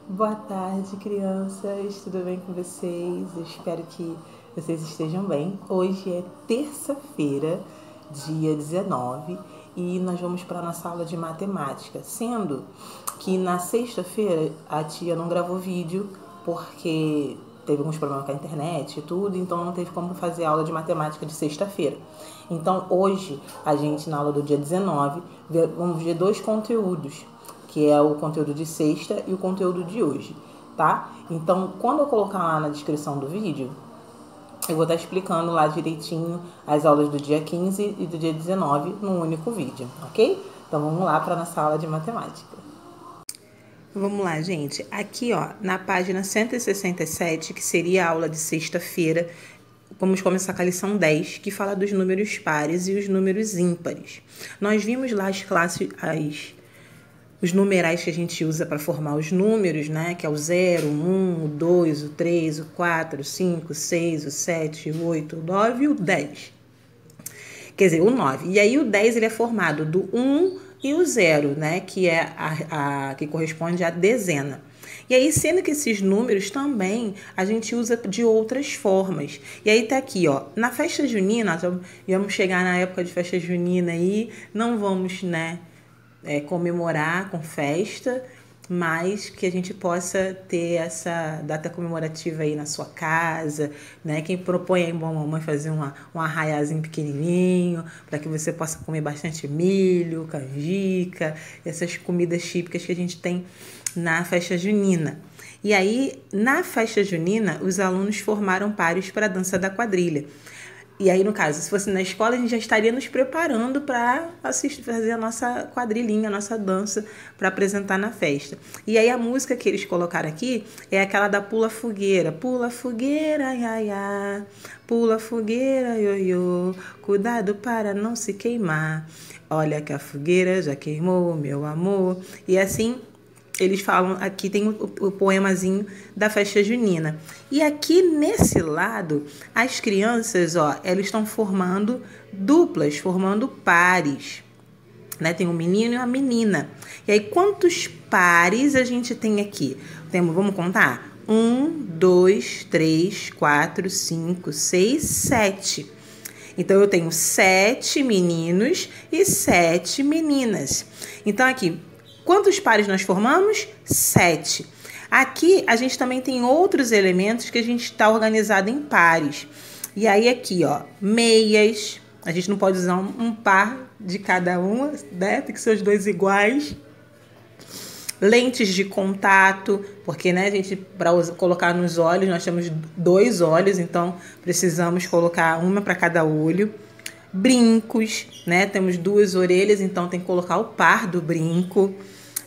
Boa tarde, crianças. Tudo bem com vocês? Eu espero que vocês estejam bem. Hoje é terça-feira, dia 19, e nós vamos para a nossa aula de matemática. Sendo que na sexta-feira a tia não gravou vídeo porque teve alguns problemas com a internet e tudo, então não teve como fazer aula de matemática de sexta-feira. Então hoje a gente, na aula do dia 19, vamos ver dois conteúdos, que é o conteúdo de sexta e o conteúdo de hoje, tá? Então, quando eu colocar lá na descrição do vídeo, eu vou estar explicando lá direitinho as aulas do dia 15 e do dia 19 num único vídeo, ok? Então, vamos lá para a nossa aula de matemática. Vamos lá, gente. Aqui, ó, na página 167, que seria a aula de sexta-feira, vamos começar com a lição 10, que fala dos números pares e os números ímpares. Nós vimos lá os numerais que a gente usa para formar os números, né? Que é o 0, o 1, o 2, o 3, o 4, o 5, o 6, o 7, o 8, o 9 e o 10. Quer dizer, o 9. E aí o 10 ele é formado do 1 e o 0, né? Que é que corresponde à dezena. E aí, sendo que esses números também a gente usa de outras formas. E aí tá aqui, ó, na festa junina, nós vamos chegar na época de festa junina aí, não vamos, né, comemorar com festa, mas que a gente possa ter essa data comemorativa aí na sua casa, né? Quem propõe aí, bom, mamãe, fazer um arraiazinho pequenininho, para que você possa comer bastante milho, canjica, essas comidas típicas que a gente tem na festa junina. E aí, na festa junina, os alunos formaram pares para a dança da quadrilha. E aí, no caso, se fosse na escola, a gente já estaria nos preparando para fazer a nossa quadrilhinha, a nossa dança, para apresentar na festa. E aí, a música que eles colocaram aqui é aquela da Pula Fogueira. Pula fogueira, iaiá, pula fogueira, ioiô, cuidado para não se queimar. Olha que a fogueira já queimou, meu amor. E assim, eles falam, aqui tem o poemazinho da festa junina. E aqui nesse lado, as crianças, ó, elas estão formando duplas, formando pares, né? Tem um menino e uma menina. E aí, quantos pares a gente tem aqui? Vamos contar? 1, 2, 3, 4, 5, 6, 7. Então, eu tenho 7 meninos e 7 meninas. Então, aqui, quantos pares nós formamos? 7. Aqui, a gente também tem outros elementos que a gente está organizado em pares. E aí, aqui, ó, meias. A gente não pode usar um par de cada uma, né? Tem que ser os dois iguais. Lentes de contato, porque, né, a gente, para colocar nos olhos, nós temos 2 olhos, então precisamos colocar uma para cada olho. Brincos, né? Temos 2 orelhas, então tem que colocar o par do brinco.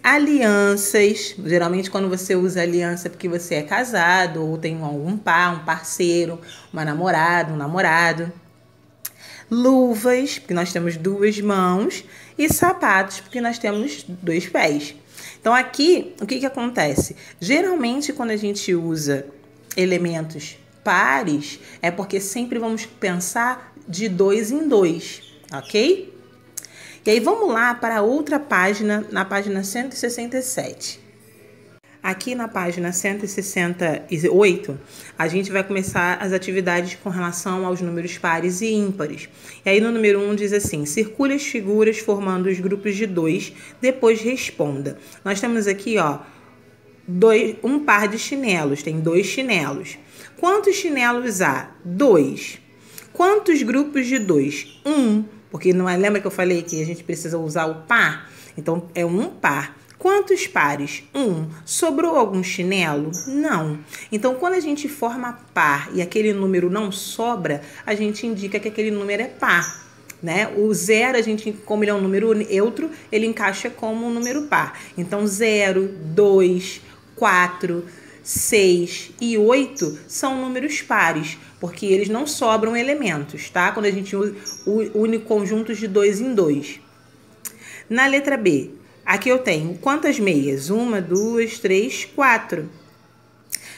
Alianças, geralmente quando você usa aliança porque você é casado ou tem algum par, um parceiro, uma namorada, um namorado. Luvas, porque nós temos 2 mãos, e sapatos, porque nós temos 2 pés. Então aqui, o que acontece? Geralmente quando a gente usa elementos pares, é porque sempre vamos pensar de 2 em 2, ok? E aí vamos lá para outra página, na página 167. Aqui na página 168, a gente vai começar as atividades com relação aos números pares e ímpares. E aí no número 1 diz assim: circule as figuras formando os grupos de 2, depois responda. Nós temos aqui, ó, um par de chinelos, tem 2 chinelos. Quantos chinelos há? 2. Quantos grupos de 2? 1. Porque não é, lembra que eu falei que a gente precisa usar o par? Então, é um par. Quantos pares? 1. Sobrou algum chinelo? Não. Então, quando a gente forma par e aquele número não sobra, a gente indica que aquele número é par, né? O 0, a gente, como ele é um número neutro, ele encaixa como um número par. Então, 0, 2, 4, 6 e 8 são números pares, porque eles não sobram elementos, tá? Quando a gente une conjuntos de 2 em 2. Na letra B, aqui eu tenho quantas meias? 1, 2, 3, 4.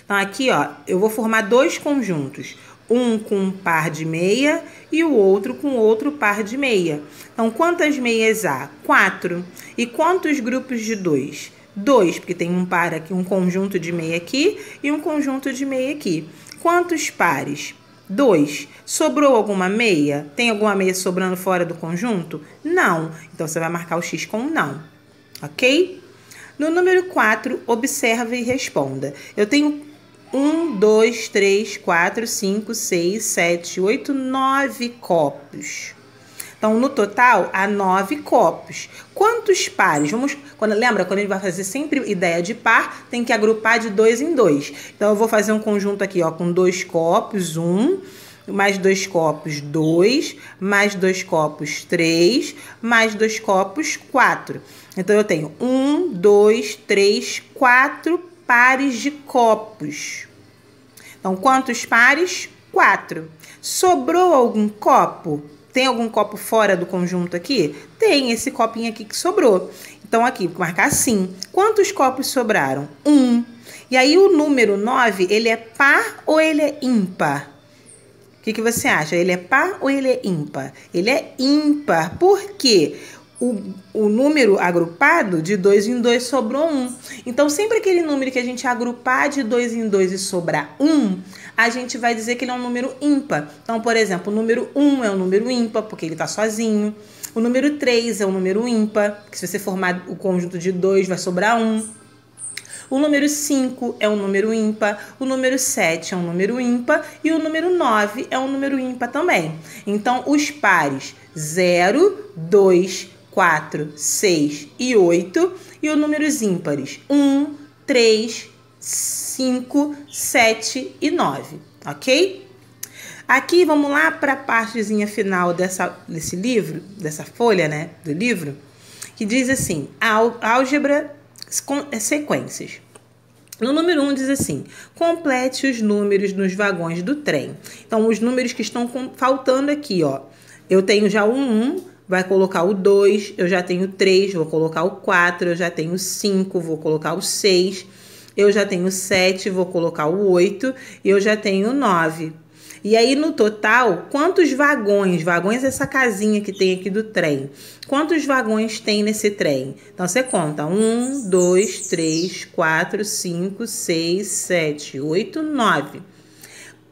Então, aqui, ó, eu vou formar 2 conjuntos. Um com um par de meia e o outro com outro par de meia. Então, quantas meias há? 4. E quantos grupos de 2? 2, porque tem um par aqui, um conjunto de meia aqui e um conjunto de meia aqui. Quantos pares? 2. Sobrou alguma meia? Tem alguma meia sobrando fora do conjunto? Não. Então, você vai marcar o X com não. Ok? No número 4, observe e responda. Eu tenho 1, 2, 3, 4, 5, 6, 7, 8, 9 copos. Então, no total, há 9 copos. Quantos pares? Lembra, quando a gente vai fazer sempre ideia de par, tem que agrupar de 2 em 2. Então, eu vou fazer um conjunto aqui, ó, com 2 copos, 1, mais 2 copos, 2, mais 2 copos, 3, mais 2 copos, 4. Então, eu tenho 1, 2, 3, 4 pares de copos. Então, quantos pares? 4. Sobrou algum copo? Tem algum copo fora do conjunto aqui? Tem esse copinho aqui que sobrou. Então, aqui, vou marcar sim. Quantos copos sobraram? 1. E aí, o número 9, ele é par ou ele é ímpar? O que você acha? Ele é par ou ele é ímpar? Ele é ímpar. Por quê? O número agrupado de 2 em 2 sobrou 1. Então, sempre aquele número que a gente agrupar de 2 em 2 e sobrar 1, a gente vai dizer que ele é um número ímpar. Então, por exemplo, o número 1 é um número ímpar, porque ele está sozinho. O número 3 é um número ímpar, que se você formar o conjunto de 2, vai sobrar 1. O número 5 é um número ímpar, o número 7 é um número ímpar e o número 9 é um número ímpar também. Então, os pares 0, 2, 4, 6 e 8 e os números ímpares 1, 3, 5, 7 e 9, ok? Aqui, vamos lá para a partezinha final desse livro, dessa folha, né, do livro, que diz assim, álgebra com sequências. No número 1 diz assim, complete os números nos vagões do trem. Então, os números que estão faltando aqui, ó. Eu tenho já o 1, vai colocar o 2, eu já tenho 3, vou colocar o 4, eu já tenho 5, vou colocar o 6, eu já tenho 7, vou colocar o 8 e eu já tenho o 9. E aí, no total, quantos vagões? Vagões é essa casinha que tem aqui do trem. Quantos vagões tem nesse trem? Então, você conta. 1, 2, 3, 4, 5, 6, 7, 8, 9.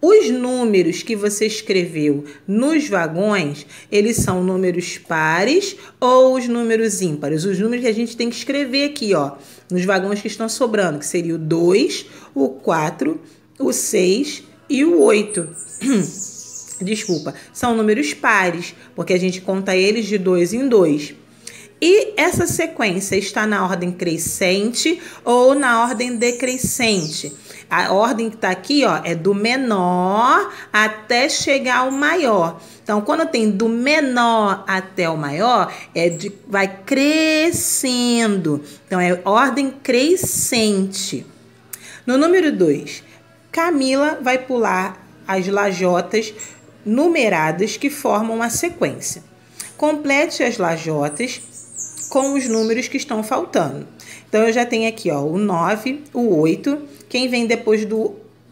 Os números que você escreveu nos vagões, eles são números pares ou os números ímpares? Os números que a gente tem que escrever aqui, ó, nos vagões que estão sobrando, que seria o 2, o 4, o 6 e o 8. Desculpa, são números pares, porque a gente conta eles de 2 em 2. E essa sequência está na ordem crescente ou na ordem decrescente? A ordem que está aqui, ó, é do menor até chegar ao maior. Então, quando tem do menor até o maior, vai crescendo. Então, é ordem crescente. No número 2, Camila vai pular as lajotas numeradas que formam a sequência. Complete as lajotas com os números que estão faltando. Então, eu já tenho aqui, ó, o 9, o 8. Quem vem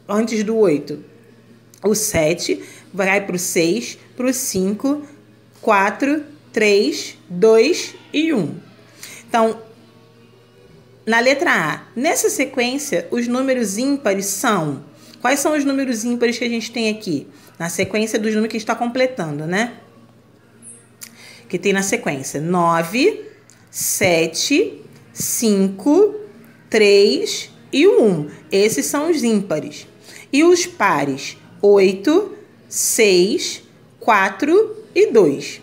antes do 8? O 7, vai para o 6, para o 5, 4, 3, 2 e 1. Então, na letra A, nessa sequência, os números ímpares são... Quais são os números ímpares que a gente tem aqui? Na sequência dos números que está completando, né? Que tem na sequência 9, 7, 5, 3 e 1. Esses são os ímpares. E os pares 8, 6, 4 e 2.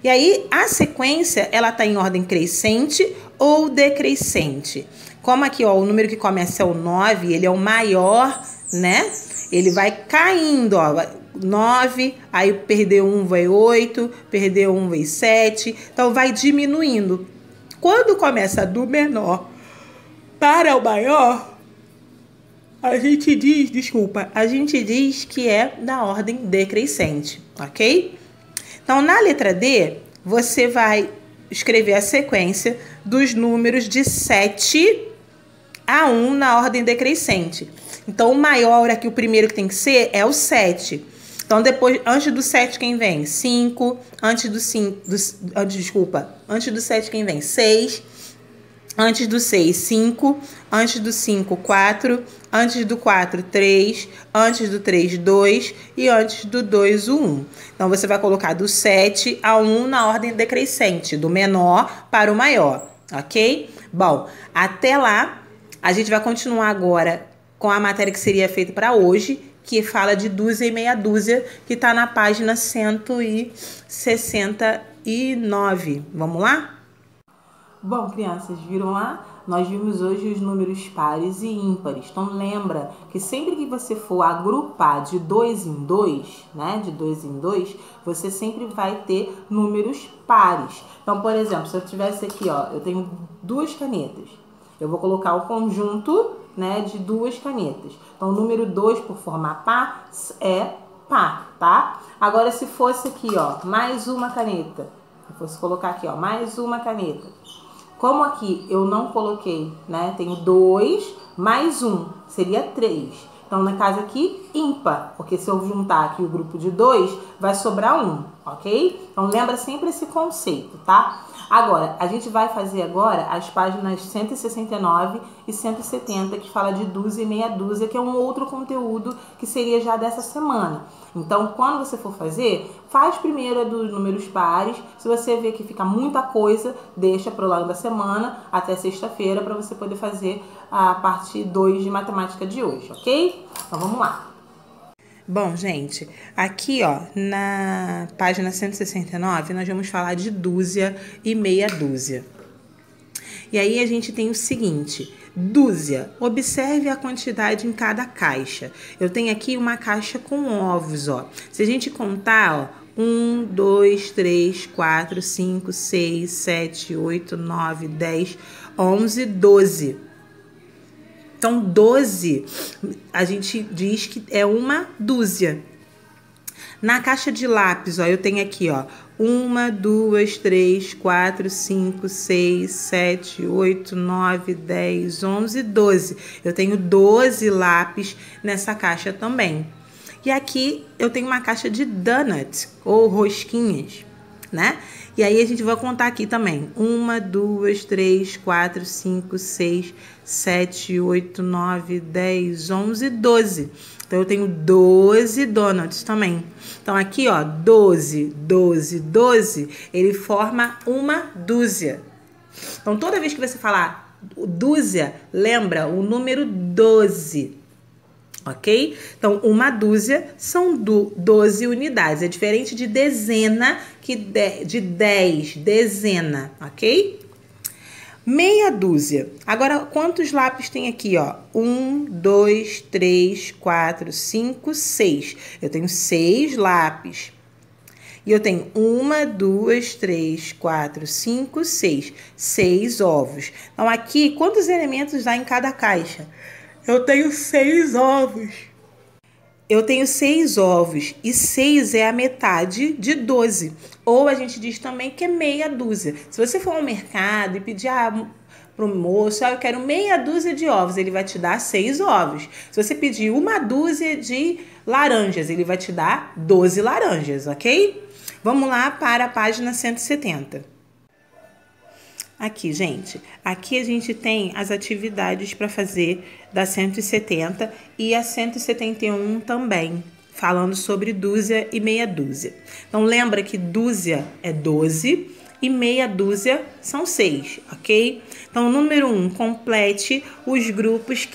E aí, a sequência, ela está em ordem crescente ou decrescente. Como aqui, ó, o número que começa é o 9, ele é o maior, né? Ele vai caindo, ó, 9, aí perdeu 1 vai 8, perdeu 1 vai 7, então vai diminuindo. Quando começa do menor para o maior, a gente diz que é da ordem decrescente, ok? Então, na letra D, você vai escrever a sequência dos números de 7 a 1 na ordem decrescente. Então, o maior aqui, o primeiro que tem que ser, é o 7. Então, depois, antes do 7, quem vem? 5. Antes do 7, quem vem? 6. Antes do 6, 5. Antes do 5, 4. Antes do 4, 3. Antes do 3, 2. E antes do 2, o 1. Então, você vai colocar do 7 ao 1 na ordem decrescente, do menor para o maior, ok? Bom, até lá, a gente vai continuar agora com a matéria que seria feita para hoje, que fala de dúzia e meia dúzia, que está na página 169. Vamos lá? Bom, crianças, viram lá? Nós vimos hoje os números pares e ímpares. Então, lembra que sempre que você for agrupar de 2 em 2, né? De 2 em 2, você sempre vai ter números pares. Então, por exemplo, se eu tivesse aqui, ó, eu tenho 2 canetas. Eu vou colocar o conjunto, né, de 2 canetas. Então, o número 2, por formar par, é par, tá? Agora, se fosse aqui, ó, mais uma caneta. Se eu fosse colocar aqui, ó, mais uma caneta. Como aqui eu não coloquei, né? Tenho 2 mais 1, seria 3. Então, na casa aqui, ímpar, porque se eu juntar aqui o grupo de 2, vai sobrar 1, ok? Então, lembra sempre esse conceito, tá? Agora, a gente vai fazer agora as páginas 169 e 170, que fala de dúzia e meia dúzia, que é um outro conteúdo que seria já dessa semana. Então, quando você for fazer, faz primeiro a dos números pares. Se você vê que fica muita coisa, deixa para o lado da semana, até sexta-feira, para você poder fazer a parte 2 de matemática de hoje, ok? Então, vamos lá. Bom, gente, aqui, ó, na página 169, nós vamos falar de dúzia e meia dúzia. E aí a gente tem o seguinte: dúzia, observe a quantidade em cada caixa. Eu tenho aqui uma caixa com ovos, ó. Se a gente contar, ó, 1, 2, 3, 4, 5, 6, 7, 8, 9, 10, 11, 12. Então, 12, a gente diz que é uma dúzia. Na caixa de lápis, ó, eu tenho aqui, ó, 1, 2, 3, 4, 5, 6, 7, 8, 9, 10, 11, 12. Eu tenho 12 lápis nessa caixa também. E aqui eu tenho uma caixa de donuts, ou rosquinhas, né? E aí a gente vai contar aqui também. 1, 2, 3, 4, 5, 6, 7, 8, 9, 10, 11, 12. Então, eu tenho 12 donuts também. Então, aqui, ó, 12, 12, 12, ele forma uma dúzia. Então, toda vez que você falar dúzia, lembra o número 12. Ok? Então, uma dúzia são 12 unidades. É diferente de dezena, que de 10, dezena, ok? Meia dúzia. Agora, quantos lápis tem aqui, ó? 1, 2, 3, 4, 5, 6. Eu tenho 6 lápis. E eu tenho 1, 2, 3, 4, 5, 6. 6 ovos. Então, aqui, quantos elementos dá em cada caixa? Eu tenho 6 ovos. Eu tenho 6 ovos e 6 é a metade de 12. Ou a gente diz também que é meia dúzia. Se você for ao mercado e pedir para o moço, eu quero meia dúzia de ovos, ele vai te dar 6 ovos. Se você pedir uma dúzia de laranjas, ele vai te dar 12 laranjas, ok? Vamos lá para a página 170. Aqui, gente, aqui a gente tem as atividades para fazer da 170 e a 171 também, falando sobre dúzia e meia dúzia. Então, lembra que dúzia é 12 e meia dúzia são 6, ok? Então, número 1, complete os grupos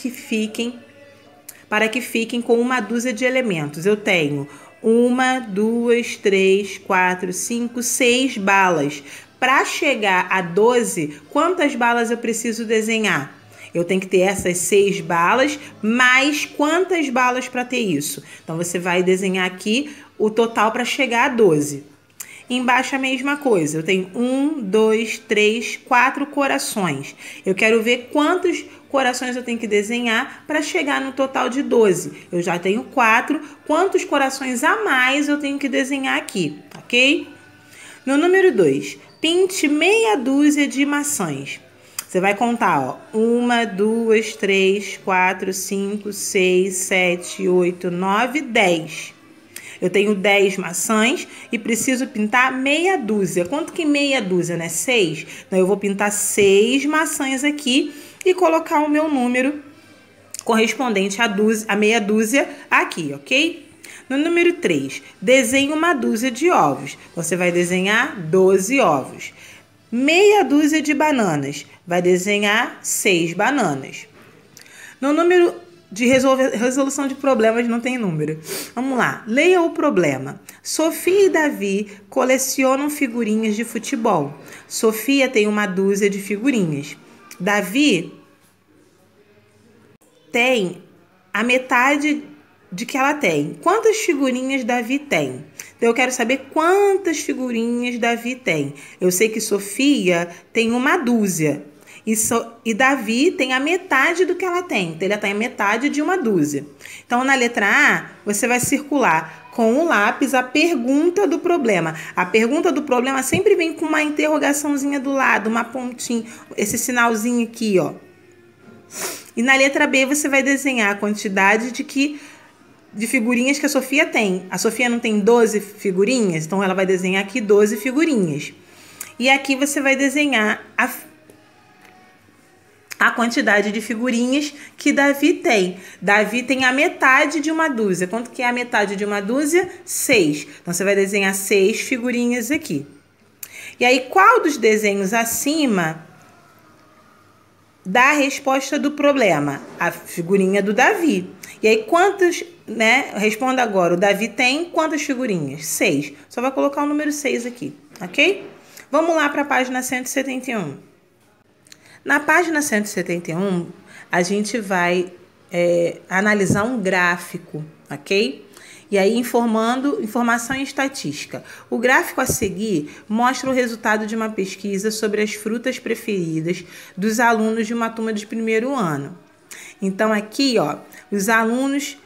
para que fiquem com uma dúzia de elementos. Eu tenho 1, 2, 3, 4, 5, 6 balas. Para chegar a 12, quantas balas eu preciso desenhar? Eu tenho que ter essas 6 balas, mais quantas balas para ter isso? Então, você vai desenhar aqui o total para chegar a 12. Embaixo a mesma coisa. Eu tenho 1, 2, 3, 4 corações. Eu quero ver quantos corações eu tenho que desenhar para chegar no total de 12. Eu já tenho 4. Quantos corações a mais eu tenho que desenhar aqui, ok? No número 2, pinte meia dúzia de maçãs. Você vai contar, ó, 1, 2, 3, 4, 5, 6, 7, 8, 9, 10. Eu tenho 10 maçãs e preciso pintar meia dúzia. Quanto que meia dúzia, né? 6. Então, eu vou pintar 6 maçãs aqui e colocar o meu número correspondente a meia dúzia aqui, ok? No número 3, desenhe uma dúzia de ovos. Você vai desenhar 12 ovos. Meia dúzia de bananas. Vai desenhar 6 bananas. No número de resolução de problemas não tem número. Vamos lá, leia o problema. Sofia e Davi colecionam figurinhas de futebol. Sofia tem uma dúzia de figurinhas. Davi tem a metade de que ela tem. Quantas figurinhas Davi tem? Então, eu quero saber quantas figurinhas Davi tem. Eu sei que Sofia tem uma dúzia. E Davi tem a metade do que ela tem. Então, ele tem a metade de uma dúzia. Então, na letra A, você vai circular com o lápis a pergunta do problema. A pergunta do problema sempre vem com uma interrogaçãozinha do lado, uma pontinha, esse sinalzinho aqui, ó. E na letra B, você vai desenhar a quantidade de figurinhas que a Sofia tem. A Sofia não tem 12 figurinhas? Então, ela vai desenhar aqui 12 figurinhas. E aqui você vai desenhar a quantidade de figurinhas que Davi tem. Davi tem a metade de uma dúzia. Quanto que é a metade de uma dúzia? 6. Então, você vai desenhar 6 figurinhas aqui. E aí, qual dos desenhos acima dá a resposta do problema? A figurinha do Davi. E aí, quantas, né? Responda agora. O Davi tem quantas figurinhas? 6. Só vai colocar o número 6 aqui, ok? Vamos lá para a página 171. Na página 171, a gente vai analisar um gráfico, ok? E aí, informação e estatística. O gráfico a seguir mostra o resultado de uma pesquisa sobre as frutas preferidas dos alunos de uma turma de primeiro ano. Então, aqui, ó, os alunos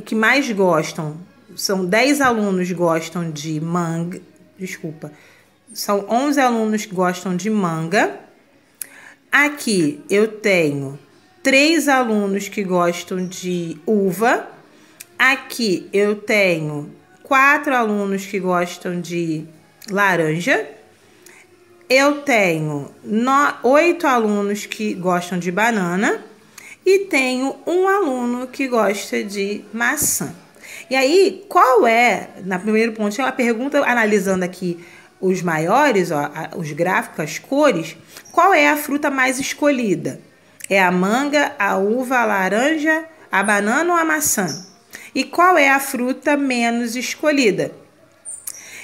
que mais gostam, são 10 alunos gostam de manga, são 11 alunos que gostam de manga. Aqui eu tenho 3 alunos que gostam de uva. Aqui eu tenho 4 alunos que gostam de laranja. Eu tenho 8 alunos que gostam de banana. E tenho 1 aluno que gosta de maçã. E aí, qual é, na primeiro ponto, a pergunta analisando aqui os maiores, ó, os gráficos, as cores, qual é a fruta mais escolhida? É a manga, a uva, a laranja, a banana ou a maçã? E qual é a fruta menos escolhida?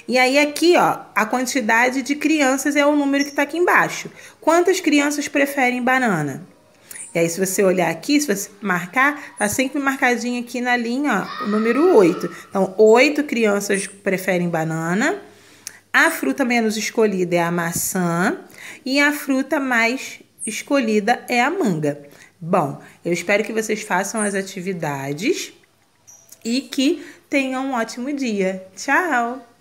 E aí aqui, ó, a quantidade de crianças é o número que está aqui embaixo. Quantas crianças preferem banana? E aí, se você olhar aqui, se você marcar, tá sempre marcadinho aqui na linha, ó, o número 8. Então, 8 crianças preferem banana. A fruta menos escolhida é a maçã e a fruta mais escolhida é a manga. Bom, eu espero que vocês façam as atividades e que tenham um ótimo dia. Tchau!